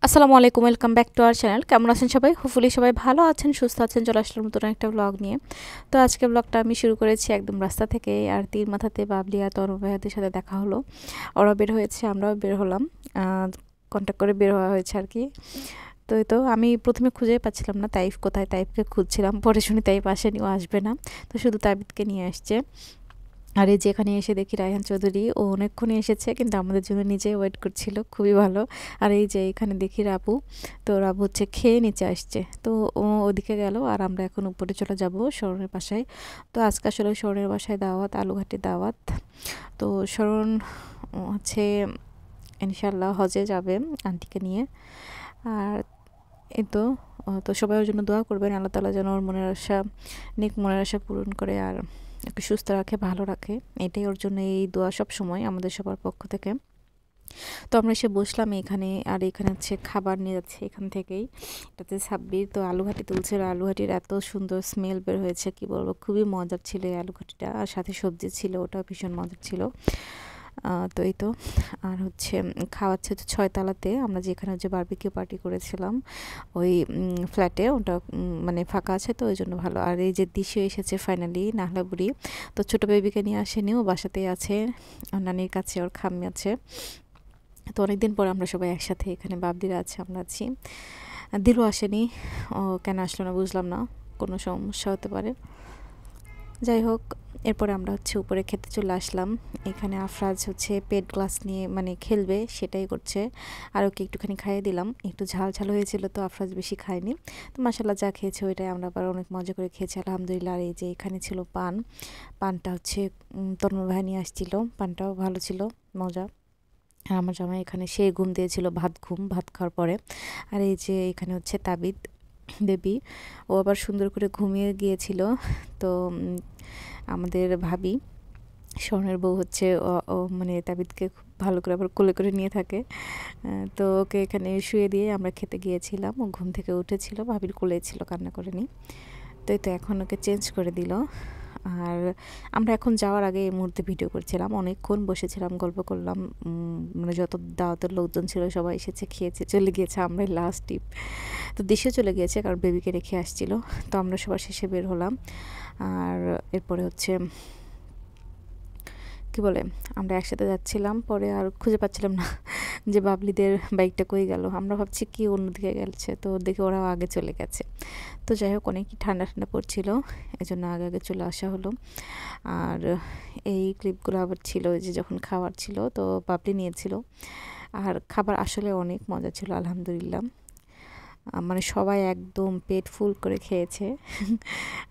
আসসালামু আলাইকুম, welcome back to our channel. কেমন আছেন সবাই? হোপফুলি সবাই ভালো আছেন, সুস্থ আছেন। চলে আসলাম নতুন একটা ব্লগ নিয়ে। তো আজকে ব্লগটা আমি শুরু করেছি একদম রাস্তা থেকে। আর তীর মাথাতে বাবলি আর তরুণ ভাইয়াদের সাথে দেখা হলো। ওরা বের হয়েছে, আমরাও বের হলাম। কন্ট্যাক্ট করে বের হওয়া হয়েছে আর কি। তো এই তো আমি প্রথমে খুঁজে পাচ্ছিলাম না তাইফ কোথায়, তাইফকে খুঁজছিলাম। পরে শুনি তাইফ আসেনি, ও আসবে না। তো শুধু তাবিদকে নিয়ে আসছে। আর এই যে এখানে এসে দেখি রায়হান চৌধুরী, ও অনেকক্ষণই এসেছে কিন্তু আমাদের জন্য নিজে ওয়েট করছিল, খুবই ভালো। আর এই যে এখানে দেখি রাবু, তো রাবু হচ্ছে খেয়ে নিচে আসছে, তো ও ওদিকে গেল। আর আমরা এখন উপরে চলে যাব শরণের বাসায়। তো আজকে আসলে শরণের বাসায় দাওয়াত, আলুঘাটির দাওয়াত। তো শরণ হচ্ছে ইনশাল্লাহ হজে যাবে আন্টিকে নিয়ে। আর এই তো তো সবাই ওর জন্য দোয়া করবেন, আল্লাহ তাআলা যেন ওর মনের আশা, নেক মনের আশা পূরণ করে আর ওকে সুস্থ রাখে, ভালো রাখে। এটাই ওর জন্য এই দোয়া সব সময় আমাদের সবার পক্ষ থেকে। তো আমরা এসে বসলাম এখানে। আর এখানে হচ্ছে খাবার নিয়ে যাচ্ছে এখান থেকেই। এটাতে সাব্বির তো আলুঘাটি তুলছে। আর আলুঘাটির এত সুন্দর স্মেল বের হয়েছে, কি বলবো, খুবই মজার ছিল এই আলুঘাটিটা। আর সাথে সবজি ছিল, ওটাও ভীষণ মজার ছিল। তো এই তো আর হচ্ছে খাওয়াচ্ছে হচ্ছে ৬ তলাতে, আমরা যেখানে যে বারবিকিউ পার্টি করেছিলাম ওই ফ্ল্যাটে, ওটা মানে ফাঁকা আছে, তো ওই জন্য ভালো। আর এই যে দিশে এসেছে ফাইনালি, নাহলা বুড়ি। তো ছোটো বেবিকে নিয়ে আসেনি, ও বাসাতেই আছে, ওর নানির কাছে, ওর খাম্মি আছে। তো অনেকদিন পর আমরা সবাই একসাথে এখানে, বাবলিরা আছে, আমরা আছি। দিলও আসেনি, ও কেন আসলো না বুঝলাম না, কোনো সমস্যা হতে পারে। যাই হোক, এরপরে আমরা হচ্ছে উপরে খেতে চলে আসলাম। এখানে আফরাজ হচ্ছে পেট গ্লাস নিয়ে মানে খেলবে, সেটাই করছে। আর ওকে একটুখানি খাইয়ে দিলাম, একটু ঝাল ঝাল হয়েছিল, তো আফরাজ বেশি খায়নি। তো মাশাল্লাহ যা খেয়েছে ওইটাই আমরা আবার অনেক মজা করে খেয়েছি আলহামদুলিল্লাহ। আর এই যে এখানে ছিল পানটা হচ্ছে তন্ময় ভাই নিয়ে আসছিল, পানটাও ভালো ছিল, মজা। আর আমার জামাই এখানে সে ঘুম দিয়েছিল, ভাত খাওয়ার পরে। আর এই যে এখানে হচ্ছে তাবিদ বেবি, ও আবার সুন্দর করে ঘুমিয়ে গিয়েছিল। তো আমাদের ভাবি, স্বর্ণের বউ হচ্ছে ও মানে তাবিদকে খুব ভালো করে আবার কোলে করে নিয়ে থাকে। তো ওকে এখানে শুয়ে দিয়ে আমরা খেতে গিয়েছিলাম। ও ঘুম থেকে উঠেছিল, ভাবির কোলে ছিল, কান্না করেনি। তো এই তো এখন ওকে চেঞ্জ করে দিল। আর আমরা এখন যাওয়ার আগে এই মুহূর্তে ভিডিও করছিলাম, অনেকক্ষণ বসেছিলাম, গল্প করলাম। মানে যত দাওয়াতের লোকজন ছিল সবাই এসেছে, খেয়েছে, চলে গিয়েছে, আমরা লাস্ট টিপ। তো দেশেও চলে গিয়েছে কারণ বেবিকে রেখে আসছিল। তো আমরা সবার শেষে বের হলাম। আর এরপরে হচ্ছে কি বলে, আমরা একসাথে যাচ্ছিলাম, পরে আর খুঁজে পাচ্ছিলাম না যে বাবলিদের বাইকটা কই গেল। আমরা ভাবছি কি অন্যদিকে গেছে, তো দেখে ওরাও আগে চলে গেছে। তো যাই হোক, অনেকই ঠান্ডা ঠান্ডা পড়ছিল, এজন্য আগে আগে চলে আসা হলো। আর এই ক্লিপগুলো আবার ছিল যে যখন খাবার ছিল, তো বাবলি নিয়েছিল। আর খাবার আসলে অনেক মজা ছিল আলহামদুলিল্লাহ। মানে সবাই একদম পেট ফুল করে খেয়েছে।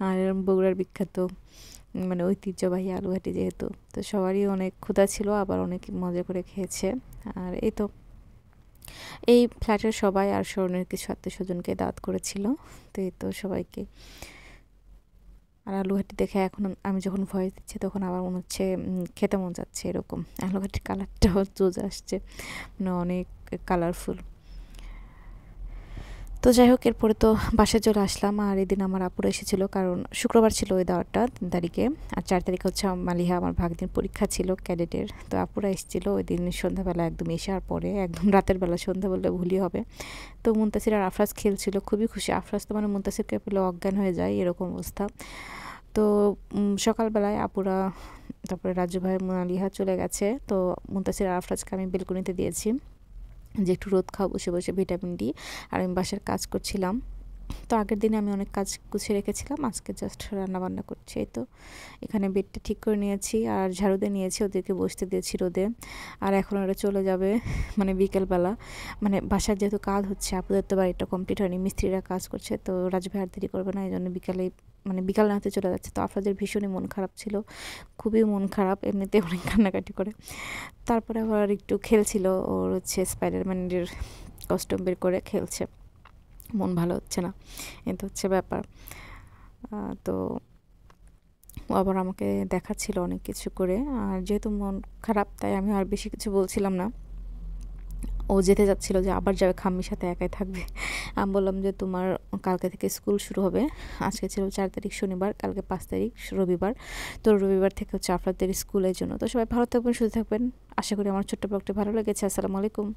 আর বগুড়ার বিখ্যাত মানে ঐতিহ্যবাহী আলুঘাটি যেহেতু, তো সবারই অনেক ক্ষুধা ছিল, আবার অনেক মজা করে খেয়েছে। আর এই তো এই ফ্ল্যাটের সবাই আর স্বর্ণের কিছু আত্মীয় স্বজনকে দাওয়াত করেছিল। তো এই তো সবাইকে। আর আলুঘাটি দেখে এখন আমি যখন ভয়েস দিচ্ছি তখন আবার মনে হচ্ছে খেতে মন যাচ্ছে, এরকম। আলুঘাটির কালারটাও জোজ আসছে, মানে অনেক কালারফুল। তো যাই হোক, এরপরে তো বাসায় চলে আসলাম। আর এদিন আমার আপুরা এসেছিলো, কারণ শুক্রবার ছিল ওই দাওয়াতটা, 3 তারিখে। আর 4 তারিখে হচ্ছে মালিহা আমার ভাগ্নির পরীক্ষা ছিল ক্যাডেটের। তো আপুরা এসেছিলো ওই দিন সন্ধ্যাবেলা, একদম আসার পরে, একদম রাতের বেলা, সন্ধ্যা বললে ভুলই হবে। তো মুনতাসির আর আফরাজ খেলছিল, খুবই খুশি। আফরাজ তো মানে মুনতাসিরকে পেলে অজ্ঞান হয়ে যায়, এরকম অবস্থা। তো সকালবেলায় আপুরা, তারপরে রাজু ভাই, মালিহা চলে গেছে। তো মুনতাসির আর আফরাজকে আমি বেলকনিতে দিয়েছি যে একটু রোদ খাও বসে বসে, ভিটামিন ডি। আর আমি বাসার কাজ করছিলাম। তো আগের দিনে আমি অনেক কাজ গুছিয়ে রেখেছিলাম, আজকে জাস্ট রান্না বান্না করছি। এই তো এখানে বেডটা ঠিক করে নিয়েছি আর ঝাড়ু দিয়ে নিয়েছি, ওদেরকে বসতে দিয়েছি রোদে। আর এখন ওরা চলে যাবে মানে বিকেলবেলা, মানে বাসার যেহেতু কাজ হচ্ছে, আপুদের তো বাড়িটা কমপ্লিট হয়নি, মিস্ত্রিরা কাজ করছে। তো রাজু ভাই আর দেরি করবে না, এই জন্য বিকালে মানে বিকাল নাতে চলে যাচ্ছে। তো আপনাদের ভীষণই মন খারাপ ছিল, খুবই মন খারাপ, এমনিতে অনেক কান্নাকাটি করে। তারপরে আবার একটু খেলছিল, ওর হচ্ছে স্পাইডারম্যানের কস্টিউম বের করে খেলছে, মন ভালো হচ্ছে না, এটা হচ্ছে ব্যাপার। তো ও আবার আমাকে দেখাচ্ছিল অনেক কিছু করে। আর যেহেতু মন খারাপ, তাই আমি আর বেশি কিছু বলছিলাম না। ও যেতে যাচ্ছিল যে আবার যাবে খাম্মির সাথে, একাই থাকবে। আমি বললাম যে তোমার কালকে থেকে স্কুল শুরু হবে। আজকে ছিল 4 তারিখ শনিবার, কালকে 5 তারিখ রবিবার। তো রবিবার থেকে হচ্ছে আপনাদের স্কুলের জন্য। তো সবাই ভালো থাকবেন, সুস্থ থাকবেন। আশা করি আমার ছোট্ট ব্লগটা ভালো লেগেছে। আসসালামু আলাইকুম।